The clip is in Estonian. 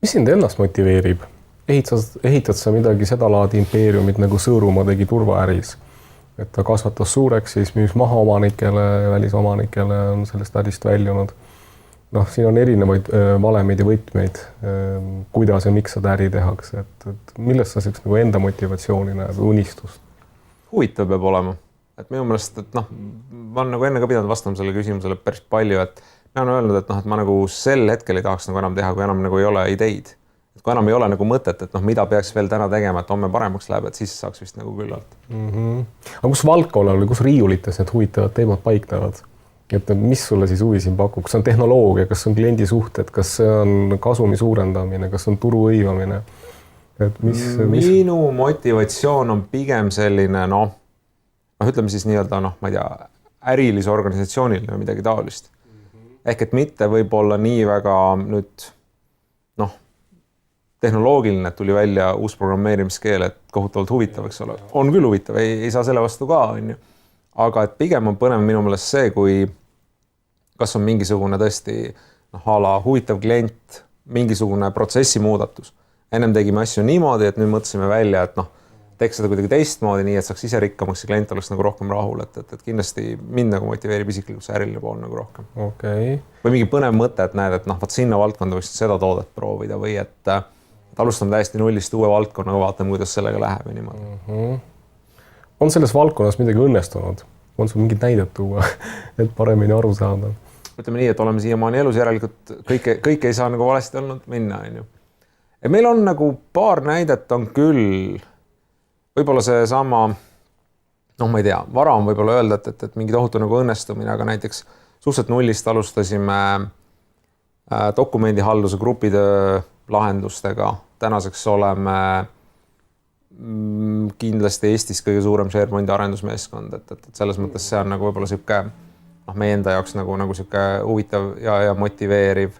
Mis sind ennast motiveerib? Ehitad sa midagi seda laadi impeeriumit nagu Sõõrumaa tegi turvaäris? Et ta kasvatas suureks, siis müüs maha omanikele, välisomanikele on sellest ärist väljunud. Noh, siin on erinevaid valemeid ja võtmeid, kuidas ja miks seda äri tehakse. Et millest sa selleks nagu enda motivatsiooni näed, unistust? Huvitav peab olema. Et minu meelest, et ma olen nagu enne ka pidanud vastama selle küsimusele päris palju, et ma olen öelnud, et ma nagu sel hetkel ei tahaks nagu enam teha, kui enam nagu ei ole ideid. Et kui enam ei ole nagu mõtet, et mida peaks veel täna tegema, et homme paremaks läheb, et siis saaks vist nagu küllalt. Aga kus valdkonnal või kus riiulites need huvitavad teemad paiknevad? Et mis sulle siis huvi siin pakub? Kas on tehnoloogia, kas on kliendi suhted, kas see on kasumi suurendamine, kas on turu õivamine? Minu motivatsioon on pigem selline, ütleme siis nii-öelda, ma ei tea, ärilise organisatsiooniline või midagi taolist. Ehk et mitte võib-olla nii väga nüüd, tehnoloogiline, et tuli välja uus programmeerimiskeel, et kohutavalt huvitav, eks ole. On küll huvitav, ei saa selle vastu ka, on ju. Aga et pigem on põnev minu meelest see, kui kas on mingisugune tõesti ala huvitav klient, mingisugune protsessi muudatus. Ennem tegime asju niimoodi, et nüüd mõtlesime välja, et teeks seda kuidagi teistmoodi, nii et saaks ise rikkamaks ja klient oleks nagu rohkem rahul. Et kindlasti mind nagu motiveerib isiklikult see äriline pool nagu rohkem. Okay. Või mingi põnev mõte, et näed, et vaat sinna valdkonda võiks seda toodet proovida või et alustame täiesti nullist uue valdkonnaga, vaatame, kuidas sellega läheb ja niimoodi. On selles valdkonnas midagi õnnestunud? On sul mingid näidet tuua, et paremini aru saada? Ütleme nii, et oleme siiamaani elus järelikult kõik ei saa nagu valesti olnud minna. Ja meil on nagu paar näidet on küll, võib-olla see sama, ma ei tea, vara on võib-olla öelda, et mingi tohutu nagu õnnestumine, aga näiteks suhteliselt nullist alustasime dokumendihalduse grupitöö lahendustega. Tänaseks oleme kindlasti Eestis kõige suurem SharePointi arendusmeeskond, et selles mõttes see on nagu võib-olla siuke meie enda jaoks nagu siuke huvitav ja motiveeriv.